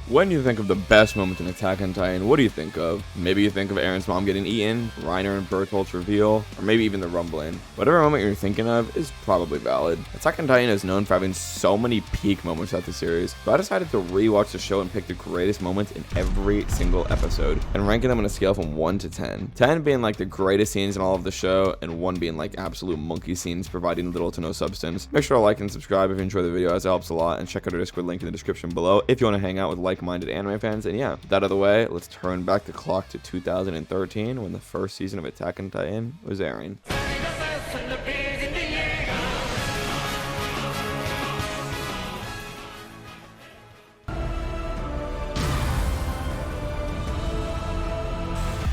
When you think of the best moments in Attack on Titan, what do you think of? Maybe you think of Eren's mom getting eaten, Reiner and Bertolt's reveal, or maybe even the rumbling. Whatever moment you're thinking of is probably valid. Attack on Titan is known for having so many peak moments throughout the series, so I decided to rewatch the show and pick the greatest moments in every single episode, and ranking them on a scale from 1 to 10. 10 being like the greatest scenes in all of the show, and 1 being like absolute monkey scenes providing little to no substance. Make sure to like and subscribe if you enjoy the video, as it helps a lot, and check out our Discord link in the description below if you want to hang out with like-minded anime fans. And yeah, with that out of the way, let's turn back the clock to 2013 when the first season of Attack on Titan was airing.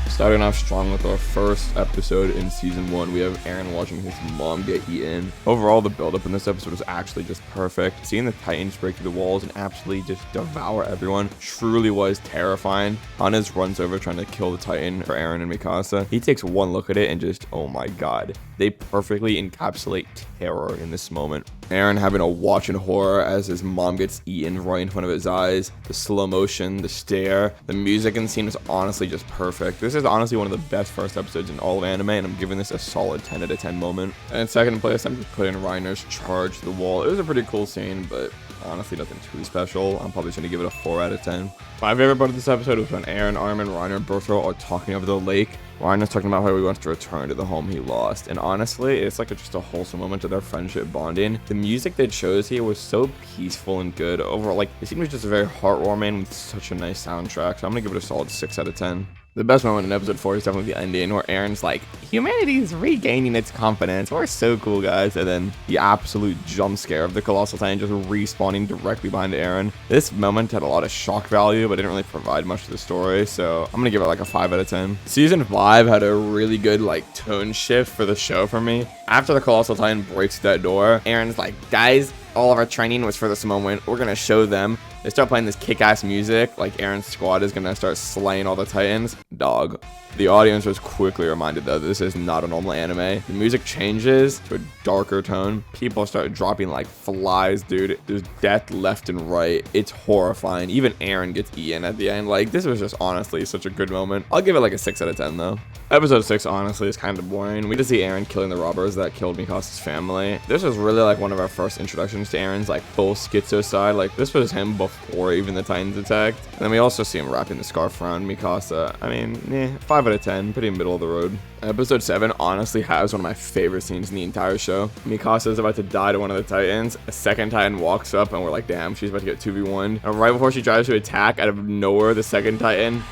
Starting off strong with our first episode in season 1, we have Eren watching his mom get eaten. Overall, the build-up in this episode was actually just perfect. Seeing the Titans break through the walls and absolutely just devour everyone truly was terrifying. Hannes runs over trying to kill the Titan for Eren and Mikasa. He takes one look at it and just, oh my god. They perfectly encapsulate terror in this moment. Eren having a watch in horror as his mom gets eaten right in front of his eyes. The slow motion, the stare, the music in the scene was honestly just perfect. This is honestly one of the best first episodes in all of anime, and I'm giving this a solid 10 out of 10 moment. And in second place, I'm just putting Reiner's charge to the wall. It was a pretty cool scene, but honestly nothing too special. I'm probably just gonna give it a 4 out of 10. My favorite part of this episode was when Eren, Armin, Reiner, and Bertholdt are talking over the lake. Reiner's talking about how he wants to return to the home he lost, and honestly, it's like just a wholesome moment of their friendship bonding. The music they chose here was so peaceful and good. Overall, like, it seems just very heartwarming with such a nice soundtrack, so I'm gonna give it a solid 6 out of 10. The best moment in episode 4 is definitely the ending, where Eren's like, humanity is regaining its confidence, we're so cool, guys, and then the absolute jump scare of the Colossal Titan just respawning directly behind Eren. This moment had a lot of shock value, but didn't really provide much to the story, so I'm gonna give it like a 5 out of 10. Season 5 had a really good like tone shift for the show for me. After the Colossal Titan breaks that door, Eren's like, guys, all of our training was for this moment, we're gonna show them. They start playing this kick-ass music, like Eren's squad is gonna start slaying all the Titans. Dog. The audience was quickly reminded though, this is not a normal anime. The music changes to a darker tone. People start dropping like flies, dude. There's death left and right. It's horrifying. Even Eren gets eaten at the end. Like, this was just honestly such a good moment. I'll give it like a 6 out of 10 though. Episode 6 honestly is kind of boring. We get to see Eren killing the robbers that killed Mikasa's family. This was really like one of our first introductions to Eren's like full schizo side. Like, this was him before even the Titans attacked. And then we also see him wrapping the scarf around Mikasa. I mean, 5 out of 10, pretty middle of the road. Episode 7 honestly has one of my favorite scenes in the entire show. Mikasa is about to die to one of the Titans. A second Titan walks up and we're like, damn, she's about to get 2v1. And right before she tries to attack, out of nowhere, the second Titan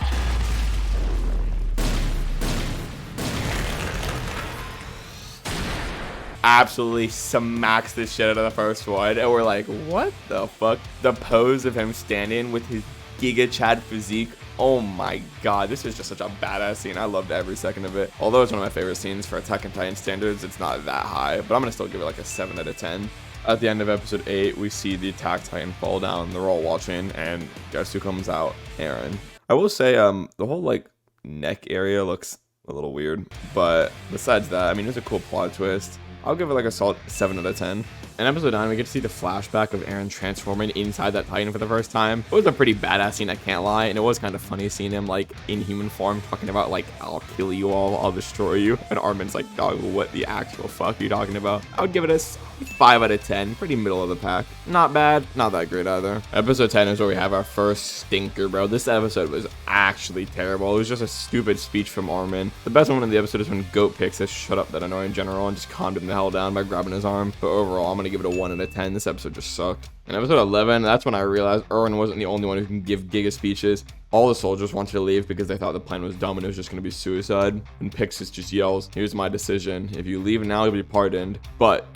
absolutely smacks the shit out of the first one, and we're like, what the fuck? The pose of him standing with his Giga Chad physique, oh my god, this is just such a badass scene. I loved every second of it. Although it's one of my favorite scenes for Attack on Titan standards, it's not that high, but I'm gonna still give it like a 7 out of 10. At the end of episode 8, we see the Attack Titan fall down. They're all watching, and guess who comes out? Eren. I will say, the whole like neck area looks a little weird, but besides that, I mean, it's a cool plot twist. I'll give it like a solid 7 out of 10. In episode 9, we get to see the flashback of Eren transforming inside that Titan for the first time. It was a pretty badass scene, I can't lie, and it was kind of funny seeing him like in human form talking about like, I'll kill you all, I'll destroy you. And Armin's like, dog, what the actual fuck are you talking about? I would give it a 5 out of 10, pretty middle of the pack. Not bad, not that great either. Episode 10 is where we have our first stinker, bro. This episode was actually terrible. It was just a stupid speech from Armin. The best moment of the episode is when Goat picks his shut up that annoying general and just calmed him the hell down by grabbing his arm. But overall, I'm gonna give it a 1 out of 10. This episode just sucked. In episode 11, that's when I realized Erwin wasn't the only one who can give giga speeches. All the soldiers wanted to leave because they thought the plan was dumb and it was just going to be suicide. And Pixis just yells, here's my decision. If you leave now, you'll be pardoned. But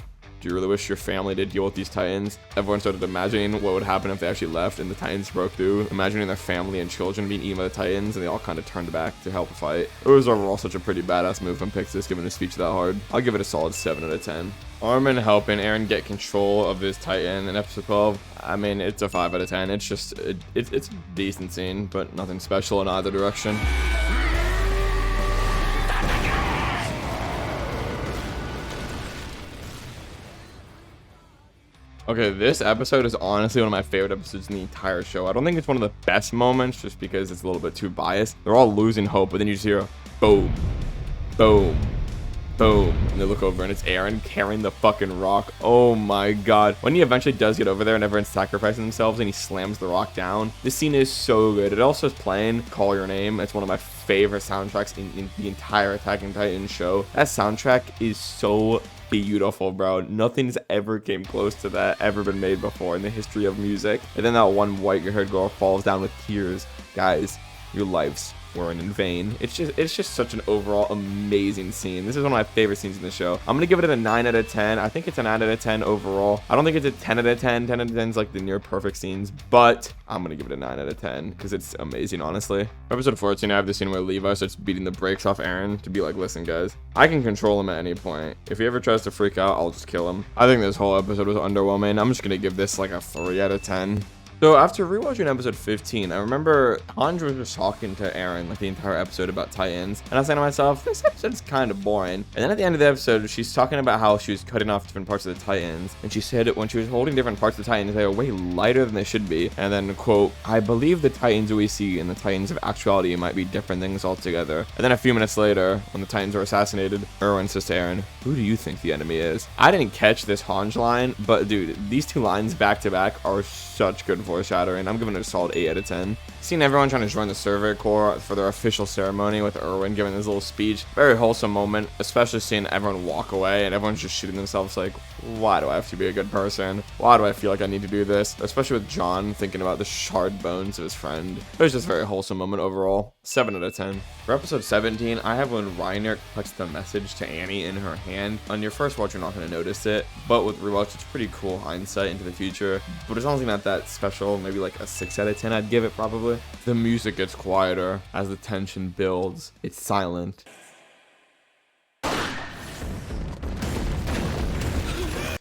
do you really wish your family to deal with these Titans? Everyone started imagining what would happen if they actually left and the Titans broke through. Imagining their family and children being eaten by the Titans, and they all kind of turned back to help fight. It was overall such a pretty badass move from Pixis giving a speech that hard. I'll give it a solid 7 out of 10. Armin helping Eren get control of his Titan in episode 12. I mean, it's a 5 out of 10. It's just, it's a decent scene, but nothing special in either direction. Okay, this episode is honestly one of my favorite episodes in the entire show. I don't think it's one of the best moments just because it's a little bit too biased. They're all losing hope, but then you just hear a boom, boom, boom, and they look over and it's Eren carrying the fucking rock. Oh my god. When he eventually does get over there and everyone's sacrificing themselves and he slams the rock down, this scene is so good. It also is playing Call Your Name. It's one of my favorite soundtracks in the entire Attack on Titan show. That soundtrack is so beautiful, bro. Nothing's ever came close to that ever been made before in the history of music. And then that one white-haired girl falls down with tears. Guys, your lives weren't in vain. It's just such an overall amazing scene. This is one of my favorite scenes in the show. I'm gonna give it a 9 out of 10. I think it's a 9 out of 10 overall. I don't think it's a 10 out of 10. 10 out of 10 is like the near perfect scenes, but I'm gonna give it a 9 out of 10 because it's amazing, honestly. Episode 14, I have the scene where Levi starts beating the brakes off Eren to be like, listen guys, I can control him at any point. If he ever tries to freak out, I'll just kill him. I think this whole episode was underwhelming. I'm just gonna give this like a 3 out of 10. So after rewatching episode 15, I remember Hanji was just talking to Eren like the entire episode about Titans, and I was saying to myself, this episode's kind of boring. And then at the end of the episode, she's talking about how she was cutting off different parts of the Titans, and she said when she was holding different parts of the Titans, they were way lighter than they should be. And then, quote, I believe the Titans we see and the Titans of actuality might be different things altogether. And then a few minutes later, when the Titans were assassinated, Erwin says to Eren, who do you think the enemy is? I didn't catch this Hanji line, but dude, these two lines back to back are such good foreshadowing. I'm giving it a solid 8 out of 10. Seeing everyone trying to join the Survey Corps for their official ceremony with Erwin giving this little speech, very wholesome moment, especially seeing everyone walk away and everyone's just shooting themselves like, why do I have to be a good person? Why do I feel like I need to do this? Especially with John thinking about the charred bones of his friend. It was just a very wholesome moment overall. 7 out of 10. For episode 17, I have when Reiner puts the message to Annie in her hand. On your first watch, you're not going to notice it, but with rewatch, it's pretty cool hindsight into the future. But it's honestly not that special. Maybe like a 6 out of 10 I'd give it probably. The music gets quieter as the tension builds. It's silent.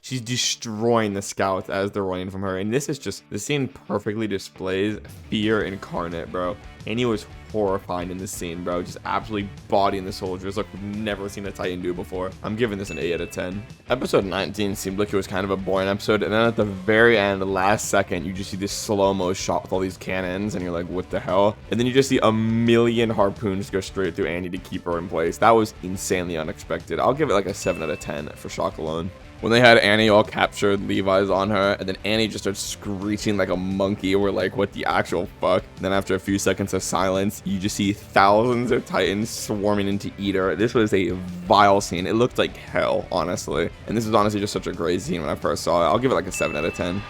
She's destroying the scouts as they're running from her. And this is just, the scene perfectly displays fear incarnate, bro. Annie was horrifying in this scene, bro. Just absolutely bodying the soldiers like we've never seen a Titan do before. I'm giving this an 8 out of 10. Episode 19 seemed like it was kind of a boring episode. And then at the very end, the last second, you just see this slow-mo shot with all these cannons. And you're like, what the hell? And then you just see a million harpoons go straight through Annie to keep her in place. That was insanely unexpected. I'll give it like a 7 out of 10 for shock alone. When they had Annie all captured, Levi's on her, and then Annie just starts screeching like a monkey. We're like, what the actual fuck? And then after a few seconds of silence, you just see thousands of Titans swarming into eat her. This was a vile scene. It looked like hell, honestly. And this is honestly just such a great scene when I first saw it. I'll give it like a 7 out of 10.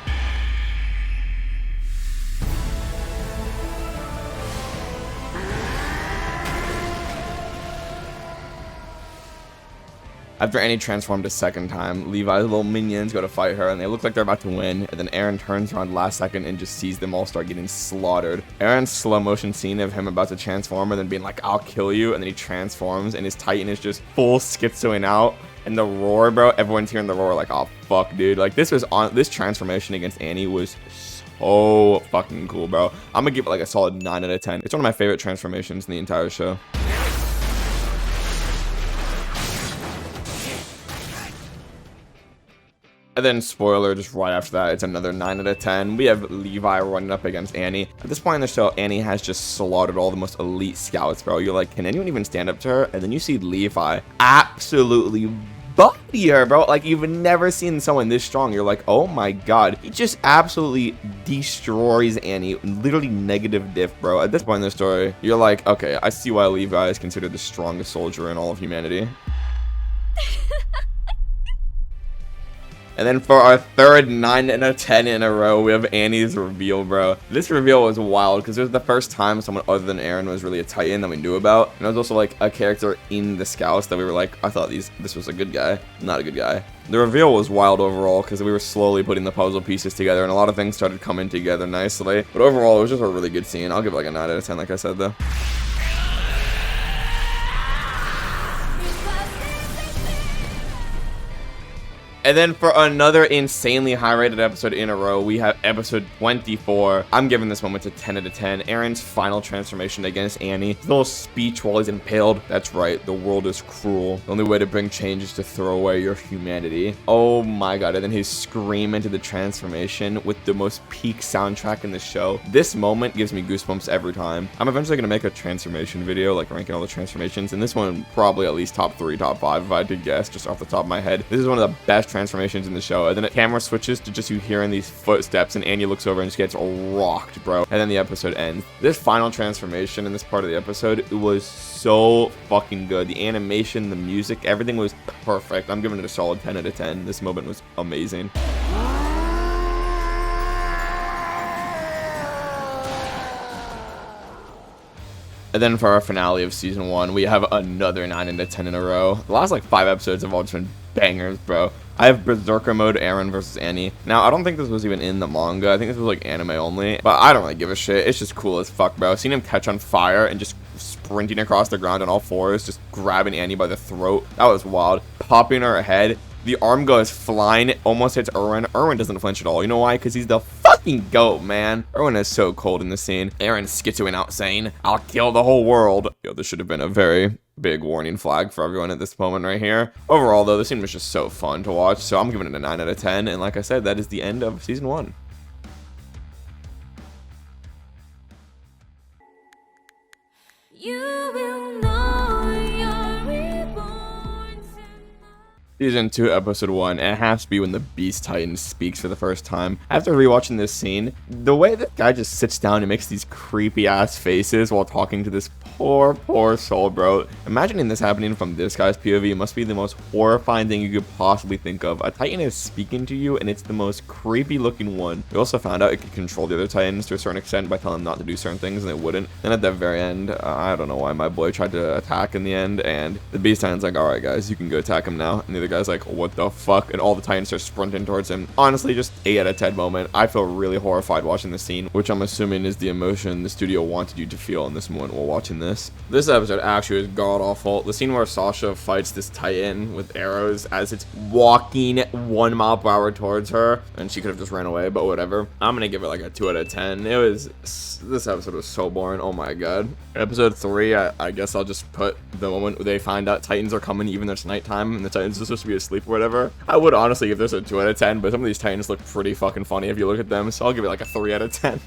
After Annie transformed a second time, Levi's little minions go to fight her, and they look like they're about to win, and then Eren turns around last second and just sees them all start getting slaughtered. Eren's slow motion scene of him about to transform and then being like, I'll kill you, and then he transforms, and his Titan is just full schizoing out, and the roar, bro, everyone's hearing the roar like, oh, fuck, dude. Like, this transformation against Annie was so fucking cool, bro. I'm gonna give it like a solid 9 out of 10. It's one of my favorite transformations in the entire show. And then, spoiler, just right after that, it's another 9 out of 10. We have Levi running up against Annie. At this point in the show, Annie has just slaughtered all the most elite scouts, bro. You're like, can anyone even stand up to her? And then you see Levi absolutely body her, bro. Like, you've never seen someone this strong. You're like, oh my god. He just absolutely destroys Annie. Literally negative diff, bro. At this point in the story, you're like, okay, I see why Levi is considered the strongest soldier in all of humanity. And then for our third 9 out of 10 in a row, we have Annie's reveal, bro. This reveal was wild because it was the first time someone other than Eren was really a Titan that we knew about. And it was also like a character in the Scouts that we were like, I thought this was a good guy, not a good guy. The reveal was wild overall because we were slowly putting the puzzle pieces together and a lot of things started coming together nicely. But overall, it was just a really good scene. I'll give it like a 9 out of 10, like I said, though. And then for another insanely high-rated episode in a row, we have episode 24. I'm giving this moment a 10 out of 10. Aaron's final transformation against Annie. His little speech while he's impaled. That's right, the world is cruel. The only way to bring change is to throw away your humanity. Oh my god, and then his scream into the transformation with the most peak soundtrack in the show. This moment gives me goosebumps every time. I'm eventually going to make a transformation video, like ranking all the transformations, and this one probably at least top 3, top 5 if I had to guess, just off the top of my head. This is one of the best transformations in the show. And then the camera switches to just you hearing these footsteps, and Annie looks over and just gets rocked, bro. And then the episode ends. This final transformation in this part of the episode, it was so fucking good. The animation, the music, everything was perfect. I'm giving it a solid 10 out of 10. This moment was amazing. And then for our finale of season 1, we have another 9 out of 10 in a row. The last like 5 episodes have all just been bangers, bro. I have Berserker mode, Eren versus Annie. Now, I don't think this was even in the manga. I think this was like anime only, but I don't really give a shit. It's just cool as fuck, bro. Seeing him catch on fire and just sprinting across the ground on all fours, just grabbing Annie by the throat. That was wild. Popping her head. The arm goes flying, it almost hits Erwin. Erwin doesn't flinch at all. You know why? Because he's the fucking goat, man. Erwin is so cold in the scene. Eren's skittering out saying, "I'll kill the whole world." Yo, this should have been a very big warning flag for everyone at this moment right here. Overall, though, the scene was just so fun to watch, so I'm giving it a 9 out of 10. And like I said, that is the end of season 1. You will know you're reborn tonight. Season 2, episode 1, and it has to be when the Beast Titan speaks for the first time. After rewatching this scene, the way this guy just sits down and makes these creepy ass faces while talking to this poor soul, bro. Imagining this happening from this guy's POV must be the most horrifying thing you could possibly think of. A Titan is speaking to you, and it's the most creepy looking one. We also found out it could control the other Titans to a certain extent by telling them not to do certain things, and they wouldn't. Then at the very end, I don't know why my boy tried to attack in the end, and the Beast Titan's like, "Alright guys, you can go attack him now." And the other guy's like, "What the fuck?" And all the Titans are sprinting towards him. Honestly, just 8 out of 10 moment. I feel really horrified watching this scene, which I'm assuming is the emotion the studio wanted you to feel in this moment while watching this. This episode actually was god awful. The scene where Sasha fights this Titan with arrows as it's walking 1 mile per hour towards her, and she could have just ran away, but whatever. I'm gonna give it like a 2 out of 10. This episode was so boring. Oh my god. Episode 3, I guess I'll just put the moment they find out Titans are coming even though it's nighttime and the Titans are supposed to be asleep or whatever. I would honestly give this a 2 out of 10, but some of these Titans look pretty fucking funny if you look at them, so I'll give it like a 3 out of 10.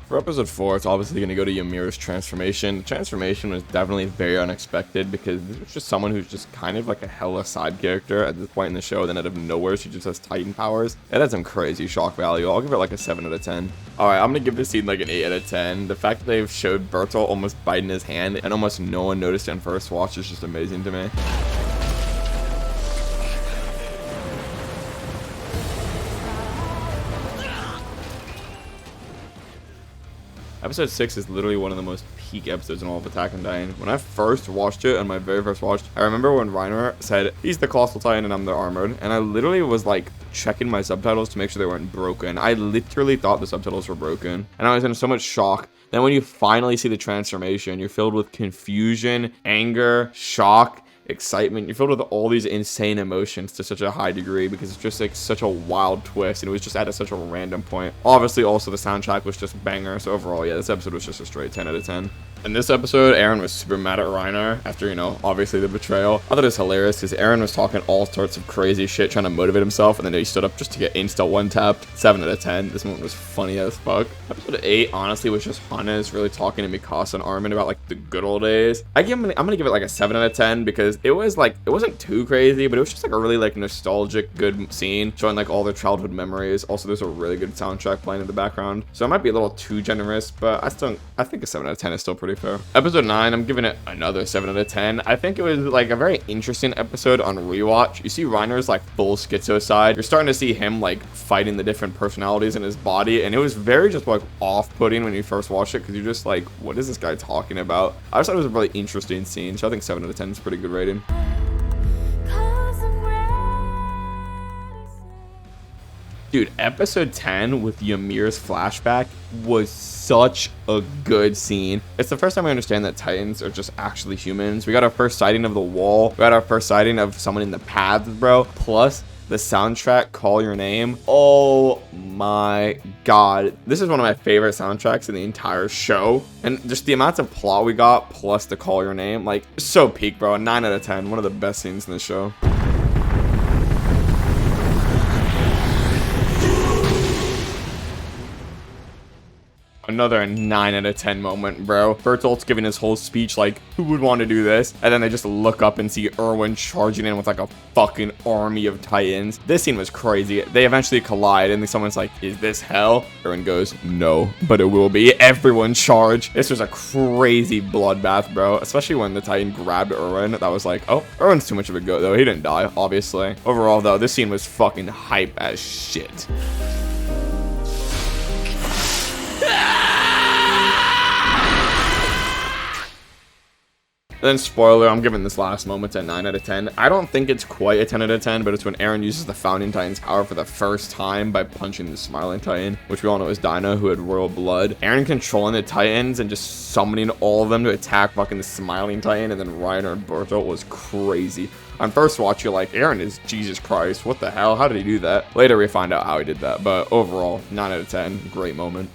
For episode 4, it's obviously going to go to Ymira's transformation. The transformation was definitely very unexpected because this was just someone who's just kind of like a hella side character at this point in the show. Then out of nowhere, she just has Titan powers. It had some crazy shock value. I'll give it like a 7 out of 10. Alright, I'm going to give this scene like an 8 out of 10. The fact that they've showed Bertolt almost biting his hand and almost no one noticed on first watch is just amazing to me. Episode 6 is literally one of the most peak episodes in all of Attack on Titan. When I first watched it, on my very first watch, I remember when Reiner said, "He's the Colossal Titan and I'm the Armored," and I literally was like checking my subtitles to make sure they weren't broken. I literally thought the subtitles were broken, and I was in so much shock. Then when you finally see the transformation, you're filled with confusion, anger, shock, excitement. You're filled with all these insane emotions to such a high degree because it's just like such a wild twist, and it was just at such a random point. Obviously, also the soundtrack was just banger. So overall, yeah, this episode was just a straight 10 out of 10. In this episode, Eren was super mad at Reiner after, you know, obviously the betrayal. I thought it was hilarious because Eren was talking all sorts of crazy shit trying to motivate himself, and then he stood up just to get insta one-tapped. 7 out of 10. This one was funny as fuck. Episode 8, honestly, was just Hannes really talking to Mikasa and Armin about like the good old days. I'm gonna give it like a 7 out of 10 because it was like, it wasn't too crazy, but it was just like a really like nostalgic good scene showing like all their childhood memories. Also, there's a really good soundtrack playing in the background, so I might be a little too generous, but I think a 7 out of 10 is still pretty fair. Episode 9, I'm giving it another 7 out of 10. I think it was like a very interesting episode on rewatch. You see Reiner's like full schizo side. You're starting to see him like fighting the different personalities in his body, and it was very just like off-putting when you first watched it because you're just like, what is this guy talking about? I just thought it was a really interesting scene, so I think 7 out of 10 is a pretty good rating. Dude, episode 10 with Ymir's flashback was such a good scene. It's the first time we understand that Titans are just actually humans. We got our first sighting of the wall. We got our first sighting of someone in the paths, bro. Plus, the soundtrack, Call Your Name. Oh my god. This is one of my favorite soundtracks in the entire show. And just the amounts of plot we got, plus the Call Your Name, like, so peak, bro. 9 out of 10. One of the best scenes in the show. Another 9 out of 10 moment, bro. Bertolt's giving his whole speech like, who would want to do this? And then they just look up and see Erwin charging in with like a fucking army of Titans. This scene was crazy. They eventually collide and someone's like, is this hell? Erwin goes, no, but it will be. Everyone charge. This was a crazy bloodbath, bro. Especially when the Titan grabbed Erwin. That was like, oh, Erwin's too much of a goat though. He didn't die, obviously. Overall though, this scene was fucking hype as shit. Then spoiler, I'm giving this last moment a 9 out of 10. I don't think it's quite a 10 out of 10, but it's when Eren uses the Founding Titan's power for the first time by punching the Smiling Titan, which we all know is Dinah, who had royal blood. Eren controlling the Titans and just summoning all of them to attack fucking the Smiling Titan, and then Reiner and Bertolt was crazy. On first watch, you're like, Eren is Jesus Christ, what the hell? How did he do that? Later, we find out how he did that, but overall, 9 out of 10, great moment.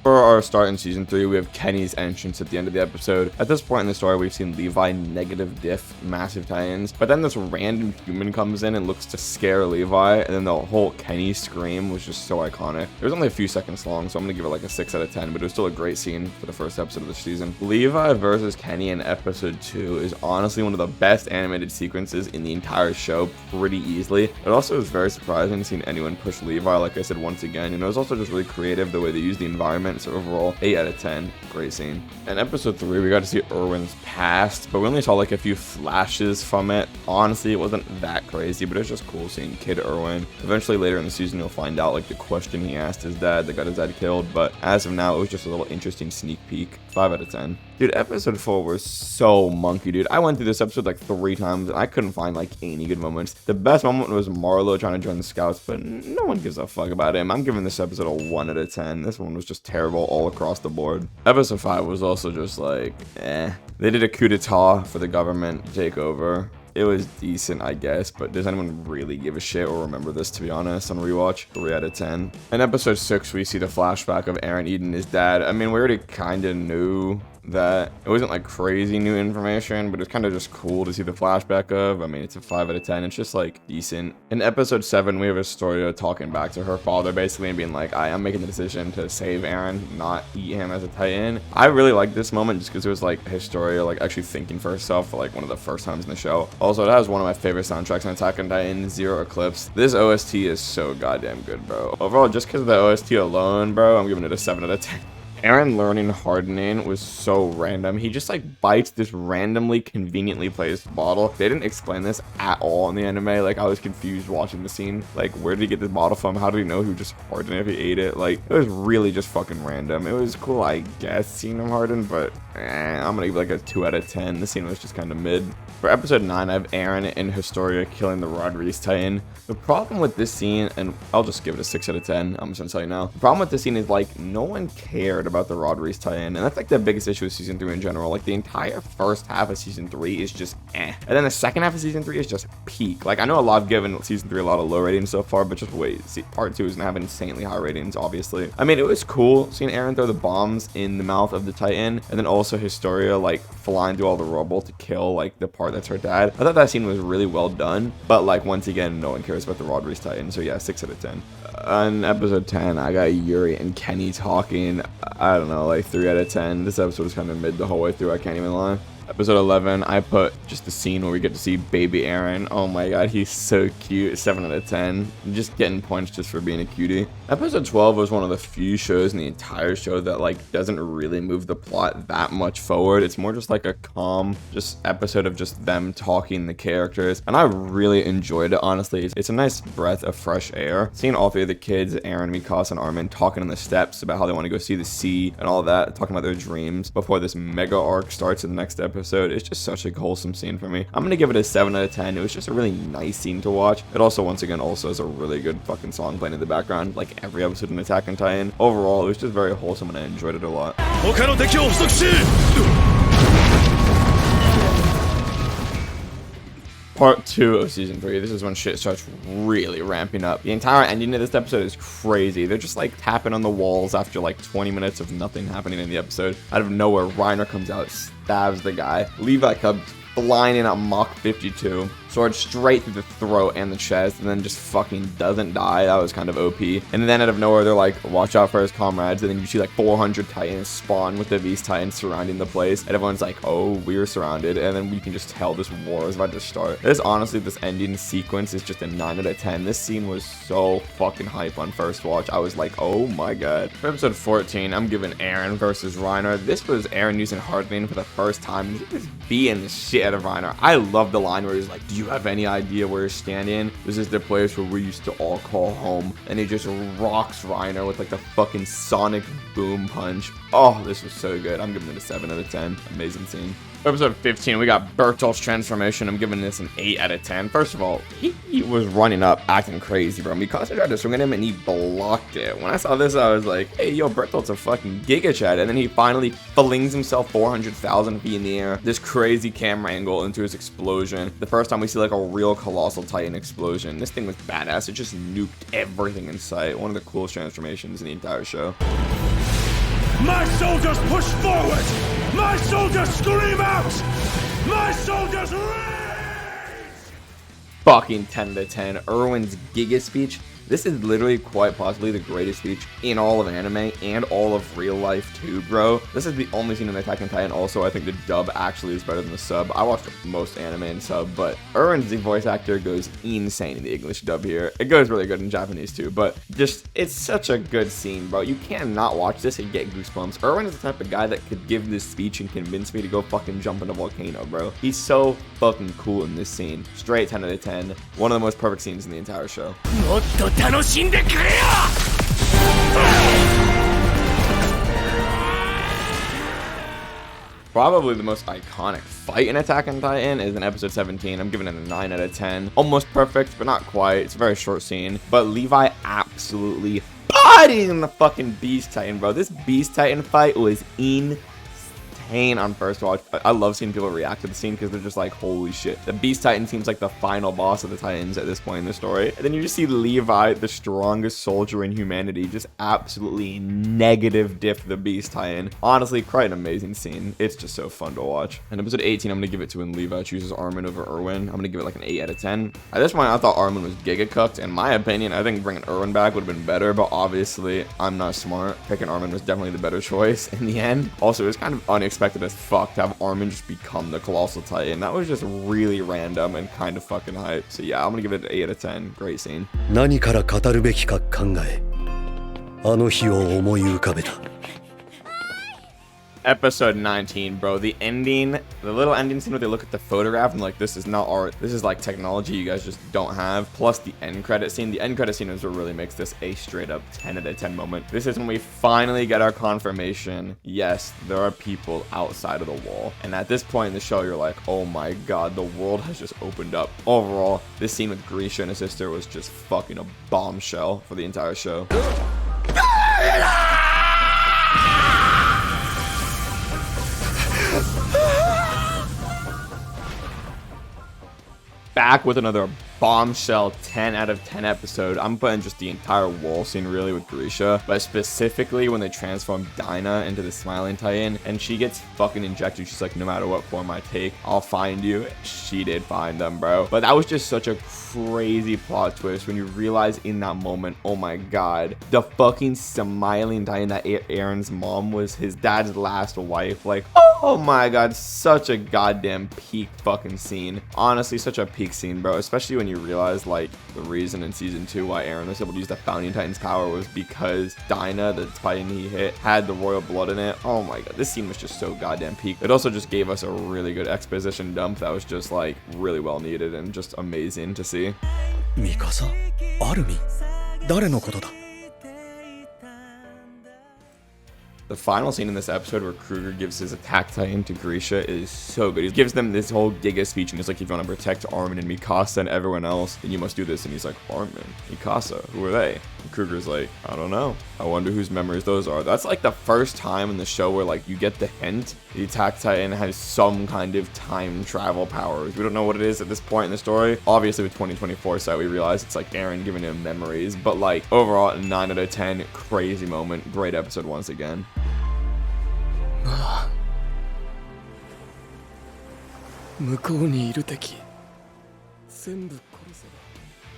For our start in season 3, we have Kenny's entrance at the end of the episode. At this point in the story, we've seen Levi negative diff massive Titans, but then this random human comes in and looks to scare Levi, and then the whole Kenny scream was just so iconic. It was only a few seconds long, so I'm gonna give it like a 6 out of 10, but it was still a great scene for the first episode of the season. Levi versus Kenny in episode 2 is honestly one of the best animated sequences in the entire show, pretty easily. It also was very surprising seeing anyone push Levi, like I said once again, and it was also just really creative the way they used the environment. So overall, 8 out of 10, great scene. In episode 3, we got to see Erwin's past, but we only saw like a few flashes from it. Honestly, it wasn't that crazy, but it was just cool seeing Kid Erwin. Eventually later in the season, you'll find out like the question he asked his dad that got his dad killed, but as of now, it was just a little interesting sneak peek. 5 out of 10. Dude, episode 4 was so monkey, dude. I went through this episode like 3 times and I couldn't find like any good moments. The best moment was Marlo trying to join the scouts, but no one gives a fuck about him. I'm giving this episode a 1 out of 10. This one was just terrible all across the board. Episode 5 was also just like, eh. They did a coup d'etat for the government to take over. It was decent, I guess, but does anyone really give a shit or remember this, to be honest, on rewatch? 3 out of 10. In episode 6, we see the flashback of Eren eating his dad. I mean, we already kind of knew that. It wasn't like crazy new information, but it's kind of just cool to see the flashback of. I mean, it's a 5 out of 10. It's just like decent. In episode 7, we have Astoria talking back to her father basically and being like, I'm making the decision to save Eren, not eat him as a Titan. I really like this moment just because it was like Historia like actually thinking for herself for like one of the first times in the show. Also, that was one of my favorite soundtracks on Attack on Titan, Zero Eclipse. This OST is so goddamn good, bro. Overall, just because of the OST alone, bro, I'm giving it a 7 out of 10. Eren learning hardening was so random. He just like bites this randomly conveniently placed bottle. They didn't explain this at all in the anime. Like I was confused watching the scene. Like where did he get this bottle from? How did he know he would just harden if he ate it? Like it was really just fucking random. It was cool, I guess, seeing him harden, but I'm gonna give it like a 2 out of 10. The scene was just kind of mid. For episode 9, I have Eren and Historia killing the Rod Reese Titan. The problem with this scene, and I'll just give it a 6 out of 10. I'm just gonna tell you now. The problem with this scene is like no one cared about the Rod Reese Titan, and that's like the biggest issue with season 3 in general. Like the entire first half of season 3 is just and then the second half of season 3 is just peak. Like I know a lot have given season 3 a lot of low ratings so far, but just wait, see, part 2 is gonna have insanely high ratings, obviously. I mean, it was cool seeing Eren throw the bombs in the mouth of the Titan, and then also Historia like flying through all the rubble to kill like the part that's her dad. I thought that scene was really well done, but like once again, no one cares about the Rod Reese Titan, so yeah, 6 out of 10. On episode 10, I got Yuri and Kenny talking. I don't know, like 3 out of 10. This episode was kind of mid the whole way through, I can't even lie. Episode 11, I put just the scene where we get to see baby Eren. Oh my god, he's so cute. 7 out of 10. Just getting points just for being a cutie. Episode 12 was one of the few shows in the entire show that like doesn't really move the plot that much forward. It's more just like a calm just episode of just them talking, the characters, and I really enjoyed it. Honestly, it's a nice breath of fresh air. Seeing all three of the kids, Eren, Mikasa, and Armin, talking on the steps about how they want to go see the sea and all that, talking about their dreams before this mega arc starts in the next episode. It's just such a wholesome scene for me. I'm gonna give it a 7 out of 10. It was just a really nice scene to watch. It also, once again, also has a really good fucking song playing in the background, like every episode in Attack on Titan. Overall, it was just very wholesome and I enjoyed it a lot. Part 2 of season 3. This is when shit starts really ramping up. The entire ending of this episode is crazy. They're just like tapping on the walls after like 20 minutes of nothing happening in the episode. Out of nowhere, Reiner comes out, stabs the guy. Levi comes flying in at Mach 52. Sword straight through the throat and the chest, and then just fucking doesn't die. That was kind of OP. And then out of nowhere, they're like, watch out for his comrades. And then you see like 400 Titans spawn with the Beast Titans surrounding the place. And everyone's like, oh, we're surrounded. And then we can just tell this war is about to start. Honestly, this ending sequence is just a 9 out of 10. This scene was so fucking hype on first watch. I was like, oh my god. For episode 14, I'm giving Eren versus Reiner. This was Eren using Hardling for the first time. He was beating the shit out of Reiner. I love the line where he's like, do you have any idea where you're standing? This is the place where we used to all call home. And he just rocks Reiner with like the fucking sonic boom punch. Oh, this was so good. I'm giving it a 7 out of 10. Amazing scene. Episode 15, we got Bertolt's transformation. I'm giving this an 8 out of 10. First of all, he was running up, acting crazy, bro. Mikasa tried to swing at him and he blocked it. When I saw this, I was like, hey, yo, Bertolt's a fucking Giga Chad. And then he finally flings himself 400,000 feet in the air. This crazy camera angle into his explosion. The first time we see like a real Colossal Titan explosion. This thing was badass. It just nuked everything in sight. One of the coolest transformations in the entire show. My soldiers push forward! My soldiers scream out! My soldiers raise! Fucking 10 out of 10. Erwin's Giga speech. This is literally quite possibly the greatest speech in all of anime and all of real life too, bro. This is the only scene in Attack on Titan. Also, I think the dub actually is better than the sub. I watched most anime in sub, but Erwin's the voice actor goes insane in the English dub here. It goes really good in Japanese too, but just, it's such a good scene, bro. You cannot watch this and get goosebumps. Erwin is the type of guy that could give this speech and convince me to go fucking jump in a volcano, bro. He's so fucking cool in this scene. Straight 10 out of 10. One of the most perfect scenes in the entire show. Probably the most iconic fight in Attack on Titan is in episode 17. I'm giving it a 9 out of 10. Almost perfect, but not quite. It's a very short scene. But Levi absolutely bodying the fucking Beast Titan, bro. This Beast Titan fight was insane on first watch. I love seeing people react to the scene because they're just like, holy shit. The Beast Titan seems like the final boss of the Titans at this point in the story. And then you just see Levi, the strongest soldier in humanity, just absolutely negative diff the Beast Titan. Honestly, quite an amazing scene. It's just so fun to watch. In episode 18, I'm going to give it to when Levi chooses Armin over Erwin. I'm going to give it like an 8 out of 10. At this point, I thought Armin was giga cooked. In my opinion, I think bringing Erwin back would have been better, but obviously, I'm not smart. Picking Armin was definitely the better choice in the end. Also, it was kind of unexpected as fuck to have Armin just become the Colossal Titan. That was just really random and kind of fucking hype. So yeah, I'm gonna give it an 8 out of 10. Great scene. 何から語るべきか考え、あの日を思い浮かべた。 Episode 19, bro. The ending, the little ending scene where they look at the photograph and like, this is not art. This is like technology you guys just don't have. Plus the end credit scene. The end credit scene is what really makes this a straight up 10 out of 10 moment. This is when we finally get our confirmation. Yes, there are people outside of the wall. And at this point in the show, you're like, oh my god, the world has just opened up. Overall, this scene with Grisha and his sister was just fucking a bombshell for the entire show. Back with another bombshell 10 out of 10 episode. I'm putting just the entire wall scene really with Grisha, but specifically when they transform Dinah into the Smiling Titan and she gets fucking injected. She's like, no matter what form I take, I'll find you. She did find them, bro. But that was just such a crazy plot twist when you realize in that moment, oh my god, the fucking Smiling Titan, that Aaron's mom was his dad's last wife. Like, oh my god, such a goddamn peak fucking scene. Honestly, such a peak scene, bro. Especially when you realize, like, the reason in season 2 why Aaron was able to use the Founding Titan's power was because Dinah, the Titan he hit, had the royal blood in it. Oh my god, this scene was just so goddamn peak. It also just gave us a really good exposition dump that was just, like, really well needed and just amazing to see. ミカサ、アルミ、誰のことだ？ The final scene in this episode where Kruger gives his attack titan to Grisha is so good. He gives them this whole Giga speech and he's like, if you want to protect Armin and Mikasa and everyone else, then you must do this. And he's like, Armin, Mikasa, who are they? And Kruger's like, I don't know. I wonder whose memories those are. That's like the first time in the show where like you get the hint the attack titan has some kind of time travel powers. We don't know what it is at this point in the story. Obviously with 2024 set we realize it's like Aaron giving him memories, but like overall 9 out of 10, crazy moment, great episode once again.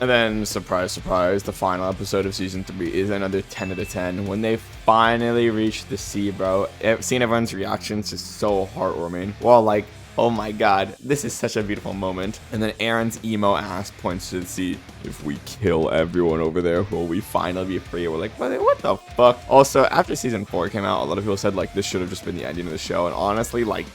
And then, surprise, surprise, the final episode of season 3 is another 10 out of 10. When they finally reach the sea, bro, seeing everyone's reactions is so heartwarming. Well, like, oh my god, this is such a beautiful moment. And then Aaron's emo ass points to the sea. If we kill everyone over there, will we finally be free? We're like, what the fuck? Also, after season 4 came out, a lot of people said, like, this should have just been the ending of the show. And honestly, like,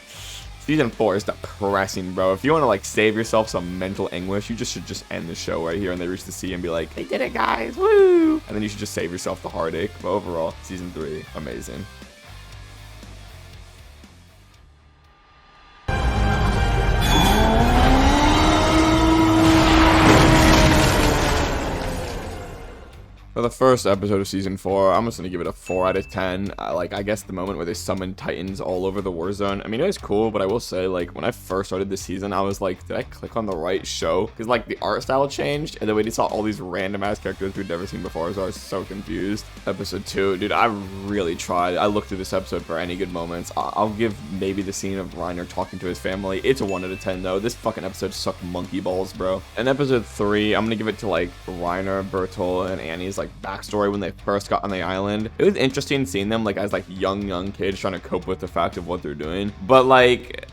season 4 is depressing, bro. If you want to, like, save yourself some mental anguish, you should just end the show right here and they reach the sea and be like, they did it, guys, woo! And then you should just save yourself the heartache. But overall, season 3, amazing. For the first episode of season 4, I'm just gonna give it a 4 out of 10. Like, I guess the moment where they summon titans all over the war zone. I mean, it was cool, but I will say, like, when I first started this season, I was like, did I click on the right show? Because, like, the art style changed, and then we just saw all these random ass characters we'd never seen before, so I was so confused. Episode 2, dude, I really tried. I looked through this episode for any good moments. I'll give maybe the scene of Reiner talking to his family. It's a 1 out of 10, though. This fucking episode sucked monkey balls, bro. In episode 3, I'm gonna give it to, like, Reiner, Bertolt, and Annie's, like, backstory when they first got on the island. It was interesting seeing them like as like young kids trying to cope with the fact of what they're doing, but like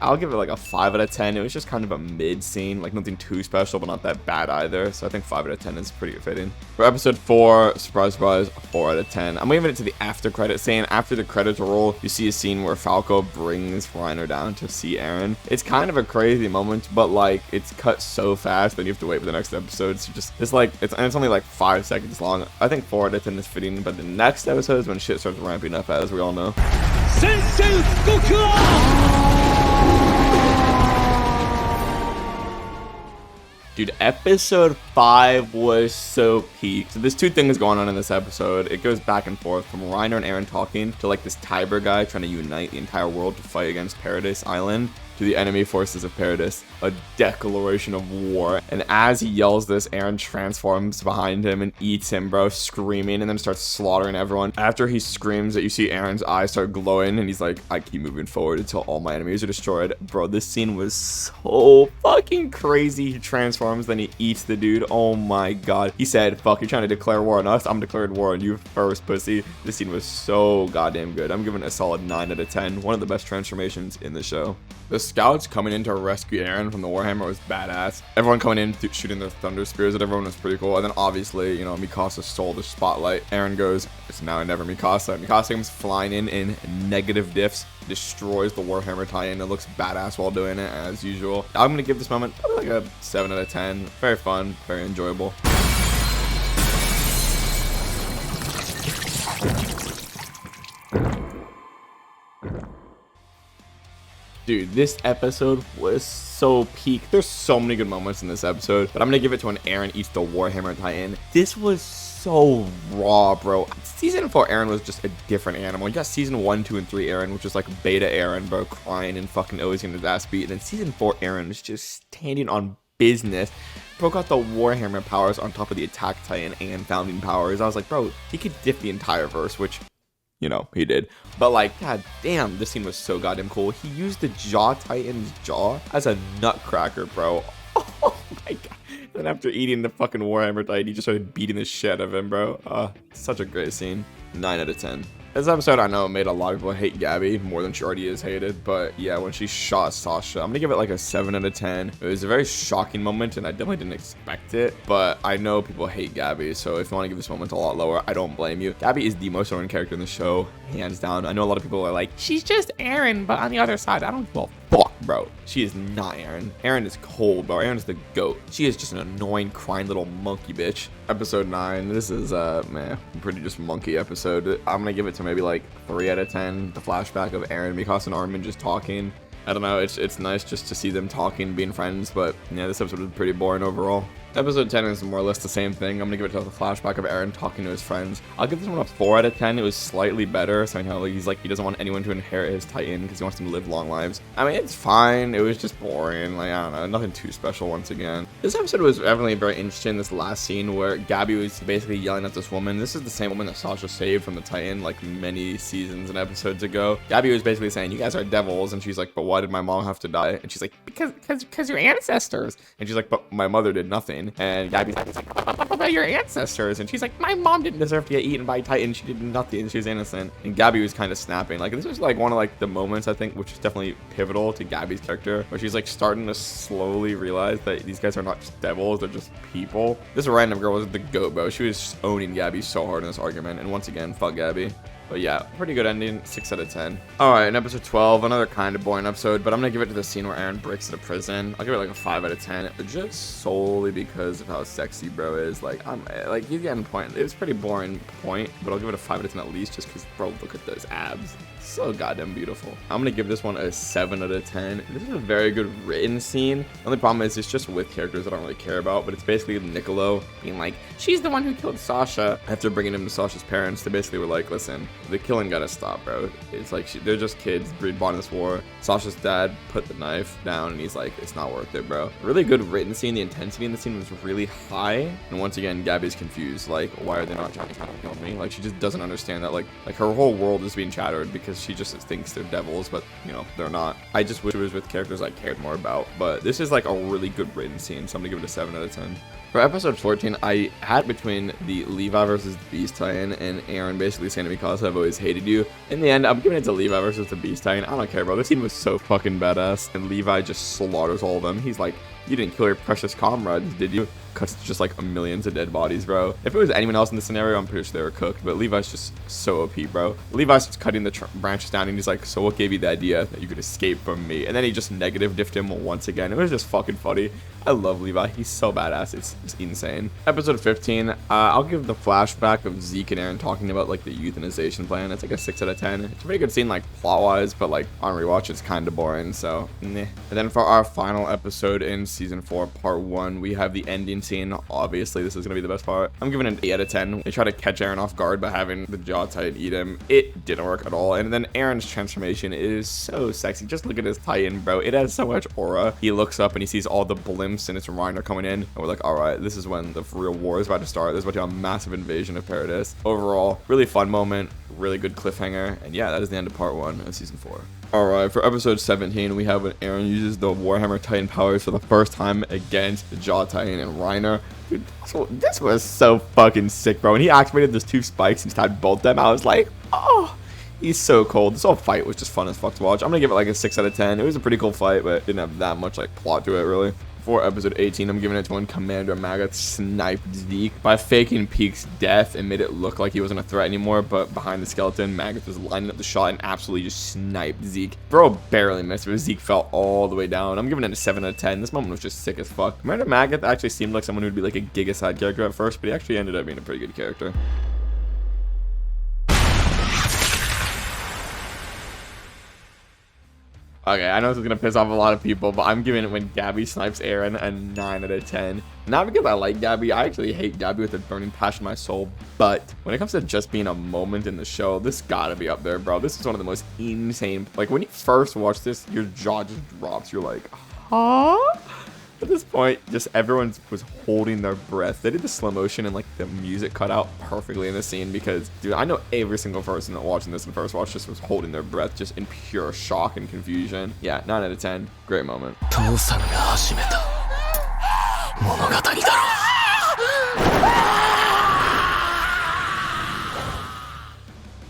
I'll give it like a 5 out of 10. It was just kind of a mid scene, like nothing too special but not that bad either, so I think 5 out of 10 is pretty fitting. For episode 4, surprise 4 out of 10. I'm giving it to the after credit scene. After the credits roll, you see a scene where Falco brings Reiner down to see Eren. It's kind of a crazy moment, but like it's cut so fast that you have to wait for the next episode. So just it's like it's only like 5 seconds long. I think 4 out of 10 is fitting, but the next episode is when shit starts ramping up, as we all know. Dude, episode 5 was so peak. So there's 2 things going on in this episode. It goes back and forth from Reiner and Eren talking to like this Tiber guy trying to unite the entire world to fight against Paradise Island, to the enemy forces of Paradis, a declaration of war. And as he yells this, Eren transforms behind him and eats him, bro, screaming, and then starts slaughtering everyone. After he screams that, you see Eren's eyes start glowing, and he's like, I keep moving forward until all my enemies are destroyed. Bro, this scene was so fucking crazy. He transforms, then he eats the dude. Oh my god. He said, fuck, you're trying to declare war on us? I'm declaring war on you first, pussy. This scene was so goddamn good. I'm giving it a solid 9 out of 10. One of the best transformations in the show. The scouts coming in to rescue Eren from the Warhammer was badass. Everyone coming in shooting their thunder spears at everyone was pretty cool. And then obviously, you know, Mikasa stole the spotlight. Eren goes, it's now or never, Mikasa. Mikasa comes flying in negative diffs, destroys the Warhammer tie-in. It looks badass while doing it as usual. I'm gonna give this moment probably like a 7 out of 10. Very fun, very enjoyable. Dude, this episode was so peak. There's so many good moments in this episode, but I'm gonna give it to when Eren eats the Warhammer tie-in. This was so raw, bro. Season 4 Eren was just a different animal. You got season 1, 2, and 3 Eren, which was like beta Eren, bro, crying and fucking always getting his ass beat. And then season 4 Eren was just standing on business, Bro got the Warhammer powers on top of the Attack Titan and Founding powers. I was like, bro, he could diff the entire verse, which, you know, he did. But like, god damn, this scene was so goddamn cool. He used the Jaw Titan's jaw as a nutcracker, bro. Oh my god. Then after eating the fucking Warhammer Titan, he just started beating the shit out of him, bro. Such a great scene. 9 out of 10. This episode, I know, made a lot of people hate Gabby more than she already is hated, but yeah, when she shot Sasha, I'm gonna give it like a 7 out of 10. It was a very shocking moment, and I definitely didn't expect it, but I know people hate Gabby, so if you want to give this moment a lot lower, I don't blame you. Gabby is the most annoying character in the show, hands down. I know a lot of people are like, she's just Eren, but on the other side, I don't give a fuck, bro. She is not Eren. Eren is cold, bro. Eren is the GOAT. She is just an annoying, crying little monkey bitch. Episode 9, this is, man, pretty just monkey episode. I'm gonna give it to maybe like 3 out of 10. The flashback of Eren, Mikasa, and Armin just talking. I don't know, it's nice just to see them talking, being friends, but yeah, this episode was pretty boring overall. Episode 10 is more or less the same thing. I'm gonna give it to the flashback of Eren talking to his friends. I'll give this one a 4 out of 10. It was slightly better. So I know he's like, he doesn't want anyone to inherit his Titan because he wants them to live long lives. I mean, it's fine. It was just boring. Like, I don't know, nothing too special once again. This episode was definitely very interesting. This last scene where Gabby was basically yelling at this woman. This is the same woman that Sasha saved from the Titan like many seasons and episodes ago. Gabby was basically saying, you guys are devils. And she's like, but why did my mom have to die? And she's like, because your ancestors. And she's like, but my mother did nothing. And Gabby's like, about your ancestors. And she's like, my mom didn't deserve to get eaten by Titan. She did nothing. She was innocent. And Gabby was kind of snapping. Like, this was like one of like the moments, I think, which is definitely pivotal to Gabby's character, where she's like starting to slowly realize that these guys are not just devils, they're just people. This random girl was the GOAT, bro. She was owning Gabby so hard in this argument. And once again, fuck Gabby. But yeah, pretty good ending, 6 out of 10. Alright, in episode 12, another kind of boring episode, but I'm gonna give it to the scene where Eren breaks into prison. I'll give it like a 5 out of 10, just solely because of how sexy bro is. Like, he's getting point. It was pretty boring point, but I'll give it a 5 out of 10 at least, just because, bro, look at those abs. So goddamn beautiful. I'm gonna give this one a 7 out of 10. This is a very good written scene. The only problem is it's just with characters I don't really care about, but it's basically Niccolo being like, she's the one who killed Sasha. After bringing him to Sasha's parents, they basically were like, listen, the killing gotta stop, bro. It's like, they're just kids reborn this war. Sasha's dad put the knife down and he's like, it's not worth it, bro. Really good written scene. The intensity in the scene was really high. And once again, Gabby's confused. Like, why are they not trying to kill me? Like, she just doesn't understand that, like her whole world is being shattered because she just thinks they're devils, but you know, they're not. I just wish it was with characters I cared more about, but this is like a really good written scene, so I'm gonna give it a 7 out of 10. For episode 14, I had between the Levi versus the Beast Titan and Eren basically saying to Mikasa, I've always hated you. In the end, I'm giving it to Levi versus the Beast Titan. I don't care, bro. This scene was so fucking badass, and Levi just slaughters all of them. He's like, you didn't kill your precious comrades, did you? Cuts just like millions of dead bodies, bro. If it was anyone else in the scenario, I'm pretty sure they were cooked, but Levi's just so OP, bro. Levi's just cutting the branches down, and he's like, so what gave you the idea that you could escape from me? And then he just negative diffed him once again. It was just fucking funny. I love Levi. He's so badass. It's insane. Episode 15, I'll give the flashback of Zeke and Eren talking about like the euthanization plan. It's like a 6 out of 10. It's a pretty good scene, like plot-wise, but like on rewatch, it's kind of boring, so meh. And then for our final episode in season 4, part 1, we have the ending scene. Obviously, this is gonna be the best part. I'm giving it an 8 out of 10. They try to catch Eren off guard by having the Jaw Titan eat him. It didn't work at all. And then Eren's transformation is so sexy. Just look at his Titan, bro. It has so much aura. He looks up and he sees all the blimps and it's Reiner coming in, and we're like, all right, this is when the real war is about to start. There's about to be a massive invasion of Paradis. Overall, really fun moment, really good cliffhanger, and yeah, that is the end of part 1 of season 4. Alright, for episode 17, we have when Eren uses the Warhammer Titan powers for the first time against the Jaw Titan and Reiner. Dude, this was so fucking sick, bro. When he activated those 2 spikes and stabbed both them, I was like, oh, he's so cold. This whole fight was just fun as fuck to watch. I'm gonna give it like a 6 out of 10. It was a pretty cool fight, but it didn't have that much like plot to it, really. For episode 18, I'm giving it to when Commander Magath sniped Zeke by faking Peek's death and made it look like he wasn't a threat anymore, but behind the skeleton, Magath was lining up the shot and absolutely just sniped Zeke. Bro barely missed, but Zeke fell all the way down. I'm giving it a 7 out of 10. This moment was just sick as fuck. Commander Magath actually seemed like someone who'd be like a giga side character at first, but he actually ended up being a pretty good character. Okay, I know this is gonna piss off a lot of people, but I'm giving it when Gabby snipes Eren a 9 out of 10. Not because I like Gabby, I actually hate Gabby with a burning passion in my soul, but when it comes to just being a moment in the show, this gotta be up there, bro. This is one of the most insane, like when you first watch this, your jaw just drops. You're like, huh? At this point, just everyone was holding their breath. They did the slow motion and like the music cut out perfectly in the scene because, dude, I know every single person that watching this in first watch just was holding their breath just in pure shock and confusion. Yeah, 9 out of 10. Great moment. 父さんが始めた物語だろう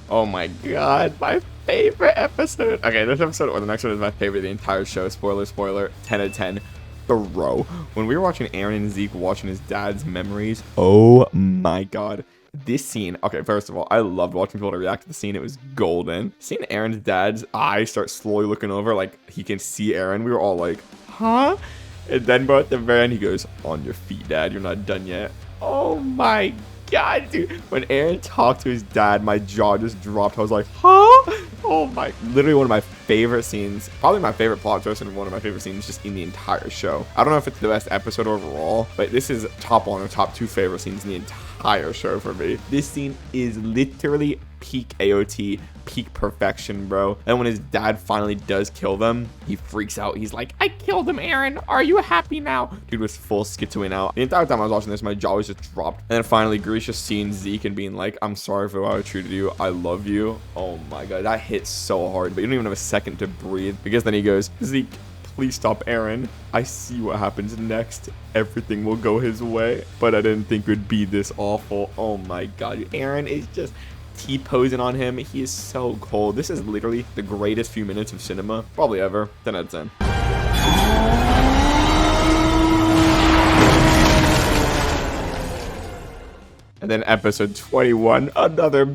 Oh my god, my favorite episode. Okay, this episode or the next one is my favorite of the entire show. Spoiler, 10 out of 10. Thorough. When we were watching Eren and Zeke watching his dad's memories, oh my god. This scene, okay, first of all, I loved watching people react to the scene. It was golden. Seeing Eren's dad's eyes start slowly looking over like he can see Eren, we were all like, huh? And then, bro, at the very end, he goes, on your feet, dad, you're not done yet. Oh my god, dude. When Eren talked to his dad, my jaw just dropped. I was like, huh? Oh my, literally one of my favorite scenes, probably my favorite plot twist and one of my favorite scenes just in the entire show. I don't know if it's the best episode overall, but this is top 1 or top 2 favorite scenes in the entire show for me. This scene is literally peak AOT, peak perfection, bro. And when his dad finally does kill them, he freaks out. He's like, I killed him, Eren. Are you happy now? Dude was full schizoing out. The entire time I was watching this, my jaw was just dropped. And then finally, Grisha seeing Zeke and being like, I'm sorry for how I treated you. I love you. Oh my god, that hit so hard. But you don't even have a second to breathe. Because then he goes, Zeke, please stop Eren. I see what happens next. Everything will go his way. But I didn't think it would be this awful. Oh my god, Eren is just T-posing on him. He is so cold. This is literally the greatest few minutes of cinema probably ever. 10 out of 10. And then episode 21, another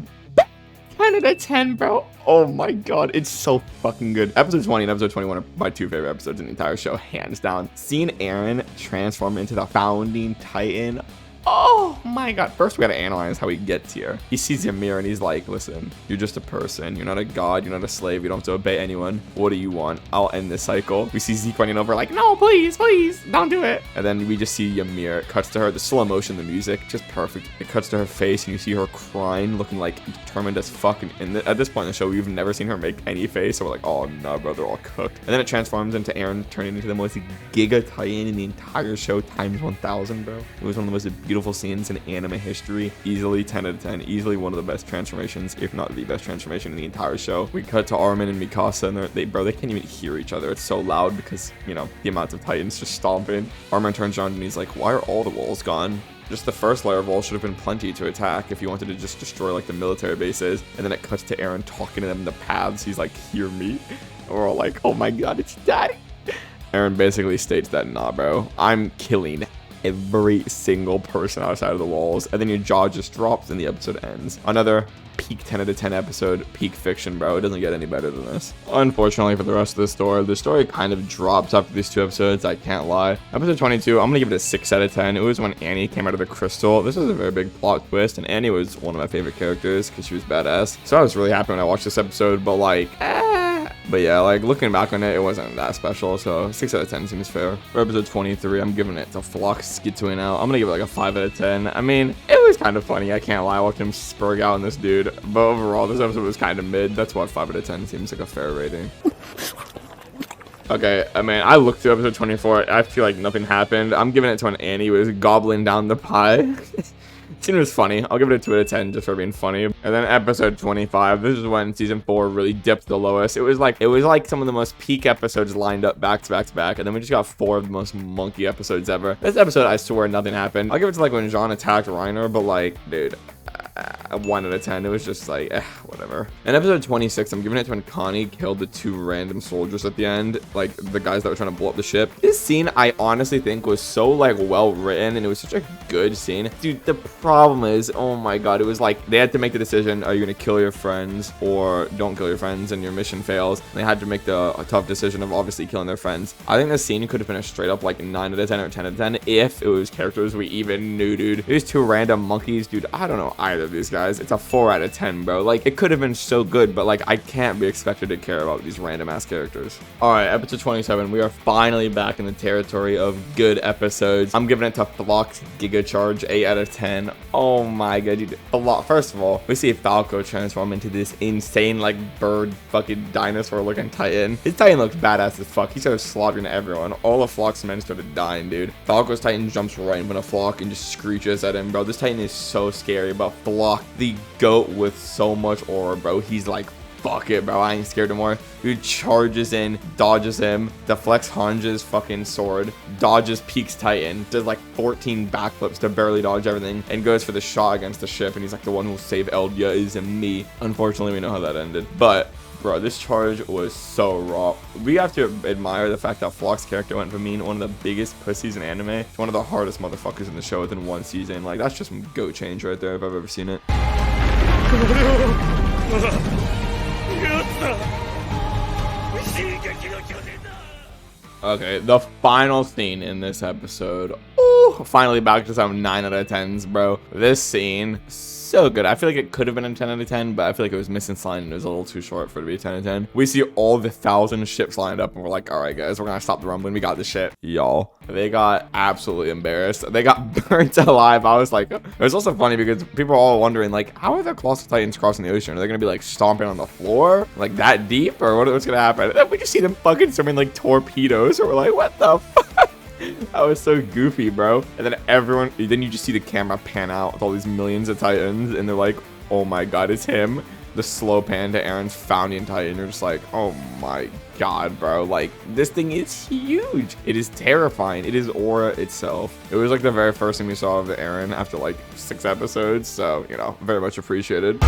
10 out of 10, bro. Oh my god, it's so fucking good. Episode 20 and episode 21 are my 2 favorite episodes in the entire show, hands down. Seeing Eren transform into the founding titan. Oh my god. First, we gotta analyze how he gets here. He sees Ymir and he's like, listen, you're just a person. You're not a god. You're not a slave. You don't have to obey anyone. What do you want? I'll end this cycle. We see Zeke running over like, no, please, don't do it. And then we just see Ymir. It cuts to her. The slow motion, the music, just perfect. It cuts to her face and you see her crying, looking like determined as fuck. And at this point in the show, we've never seen her make any face. So we're like, oh no, bro, they're all cooked. And then it transforms into Eren turning into the most giga titan in the entire show times 1000, bro. It was one of the most beautiful scenes in anime history. Easily 10 out of 10. Easily one of the best transformations, if not the best transformation in the entire show. We cut to Armin and Mikasa and they can't even hear each other. It's so loud because, you know, the amount of titans just stomping. Armin turns around and he's like, why are all the walls gone? Just the first layer of walls should have been plenty to attack if you wanted to just destroy like the military bases. And then it cuts to Eren talking to them in the paths. He's like, hear me? And we're all like, oh my god, it's daddy. Eren basically states that, nah, bro, I'm killing every single person outside of the walls. And then your jaw just drops and the episode ends. Another peak 10 out of 10 episode, peak fiction, bro. It doesn't get any better than this. Unfortunately for the rest of the story kind of drops after these 2 episodes. I can't lie. Episode 22, I'm gonna give it a 6 out of 10. It was when Annie came out of the crystal. This was a very big plot twist, and Annie was one of my favorite characters because she was badass. So I was really happy when I watched this episode, but like, but yeah, like looking back on it, it wasn't that special. So 6 out of 10 seems fair. For episode 23, I'm giving it to Phlox schizoing out. I'm gonna give it like a 5 out of 10. I mean, it was kind of funny. I can't lie. I watched him spurg out on this dude. But overall, this episode was kind of mid. That's what 5 out of 10 seems like a fair rating. Okay, I mean, I looked through episode 24. I feel like nothing happened. I'm giving it to when Annie was gobbling down the pie. Scene was funny. I'll give it a 2 out of 10 just for being funny. And then episode 25, this is when season 4 really dipped the lowest. It was like some of the most peak episodes lined up back to back to back, and then we just got 4 of the most monkey episodes ever. This episode, I swear nothing happened. I'll give it to like when Jean attacked Reiner, but like, dude, 1 out of 10. It was just like, whatever. And episode 26, I'm giving it to when Connie killed the 2 random soldiers at the end, like the guys that were trying to blow up the ship. This scene, I honestly think was so like well written, and it was such a good scene. Dude, the problem is, oh my god, it was like they had to make the decision: are you gonna kill your friends or don't kill your friends, and your mission fails? And they had to make the tough decision of obviously killing their friends. I think this scene could have been a straight up like 9 out of 10 or 10 out of 10 if it was characters we even knew, dude. These 2 random monkeys, dude. I don't know either of these guys. It's a 4 out of 10, bro. Like, it could have been so good, but like, I can't be expected to care about these random ass characters. All right, episode 27. We are finally back in the territory of good episodes. I'm giving it to Phlox Giga Charge, 8 out of 10. Oh my god, dude. First of all, we see Falco transform into this insane, like, bird fucking dinosaur looking Titan. His Titan looks badass as fuck. He started slaughtering everyone. All of Phlox's men started dying, dude. Falco's Titan jumps right in front of Phlox and just screeches at him, bro. This Titan is so scary, but Phlox, the goat with so much aura, bro. He's like, fuck it, bro. I ain't scared no more. Dude charges in, dodges him, deflects Hanja's fucking sword, dodges Peak's Titan, does like 14 backflips to barely dodge everything, and goes for the shot against the ship. And he's like, the one who will save Eldia is me. Unfortunately, we know how that ended. But bro, this charge was so raw. We have to admire the fact that Phlox's character went from being one of the biggest pussies in anime to one of the hardest motherfuckers in the show within one season. Like, that's just some goat change right there if I've ever seen it. Okay, the final scene in this episode. Ooh, finally back to some 9 out of 10s, bro. This scene, so good. I feel like it could have been a 10 out of 10, but I feel like it was missing slide and it was a little too short for it to be a 10 out of 10. We see all the 1,000 ships lined up and we're like, all right, guys, we're gonna stop the rumbling. We got this shit. Y'all, they got absolutely embarrassed. They got burnt alive. I was like, it was also funny because people are all wondering, like, how are the Colossal Titans crossing the ocean? Are they gonna be like stomping on the floor, like that deep, or what's gonna happen? And then we just see them fucking swimming like torpedoes, or we're like, what the fuck? That was so goofy, bro. And then you just see the camera pan out with all these millions of Titans, and they're like, oh my god, it's him. The slow pan to Aaron's founding Titan. You're just like, oh my god, bro. Like, this thing is huge. It is terrifying. It is aura itself. It was like the very first thing we saw of Aaron after like 6 episodes. So, you know, very much appreciated.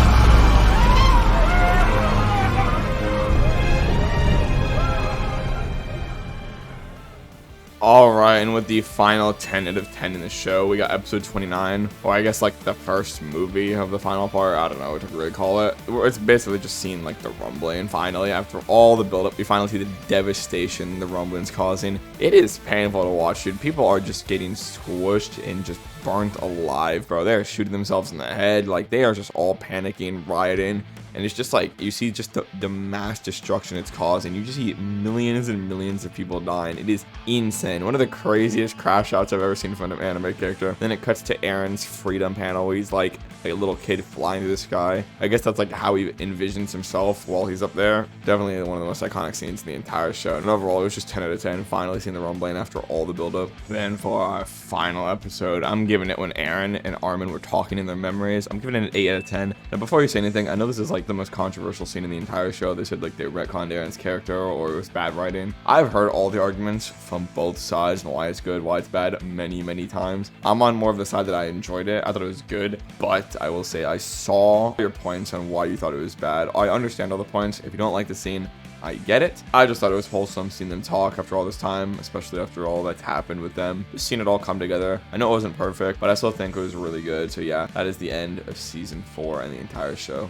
Alright, and with the final 10 out of 10 in the show, we got episode 29, or I guess like the first movie of the final part. I don't know what to really call it. It's basically just seeing like the rumbling. Finally, after all the buildup, we finally see the devastation the rumbling's causing. It is painful to watch, dude. People are just getting squished and just burnt alive, bro. They're shooting themselves in the head. Like, they are just all panicking, rioting. And it's just like, you see just the mass destruction it's causing. You just see millions and millions of people dying. It is insane. One of the craziest crash outs I've ever seen from an anime character. Then it cuts to Aaron's freedom panel where he's like a little kid flying through the sky. I guess that's like how he envisions himself while he's up there. Definitely one of the most iconic scenes in the entire show. And overall, it was just 10 out of 10. Finally seeing the rumbling after all the buildup. Then for our final episode, I'm giving it when Aaron and Armin were talking in their memories. I'm giving it an 8 out of 10. Now, before you say anything, I know this is like the most controversial scene in the entire show. They said like they retconned Aaron's character or it was bad writing. I've heard all the arguments from both sides and why it's good, why it's bad many times. I'm on more of the side that I enjoyed it. I thought it was good, but I will say I saw your points on why you thought it was bad. I understand all the points. If you don't like the scene, I get it. I just thought it was wholesome seeing them talk after all this time, especially after all that's happened with them. Just seeing it all come together. I know it wasn't perfect, but I still think it was really good. So yeah, that is the end of season 4 and the entire show.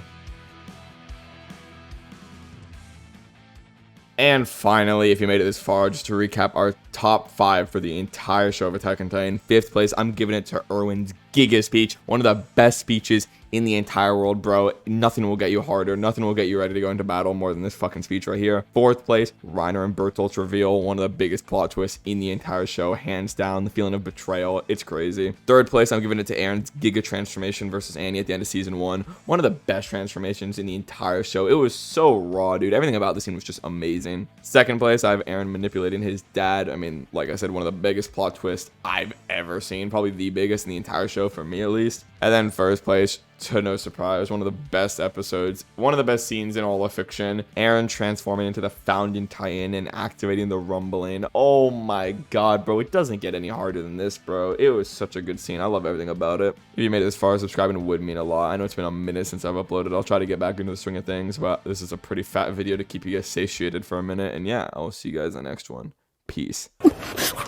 And finally, if you made it this far, just to recap our top 5 for the entire show of Attack on Titan. 5th place, I'm giving it to Erwin's Giga speech. One of the best speeches in the entire world, bro. Nothing will get you harder. Nothing will get you ready to go into battle more than this fucking speech right here. 4th place, Reiner and Bertolt's reveal. One of the biggest plot twists in the entire show. Hands down, the feeling of betrayal. It's crazy. 3rd place, I'm giving it to Aaron's Giga transformation versus Annie at the end of season 1. One of the best transformations in the entire show. It was so raw, dude. Everything about the scene was just amazing. 2nd place, I have Aaron manipulating his dad. I mean, like I said, one of the biggest plot twists I've ever seen. Probably the biggest in the entire show for me, at least. And then 1st place, to no surprise, one of the best episodes, one of the best scenes in all of fiction. Aaron transforming into the founding Titan and activating the rumbling. Oh my god, bro. It doesn't get any harder than this, bro. It was such a good scene. I love everything about it. If you made it this far, subscribing would mean a lot. I know it's been a minute since I've uploaded. I'll try to get back into the swing of things, but this is a pretty fat video to keep you guys satiated for a minute. And yeah, I'll see you guys in the next one. Peace.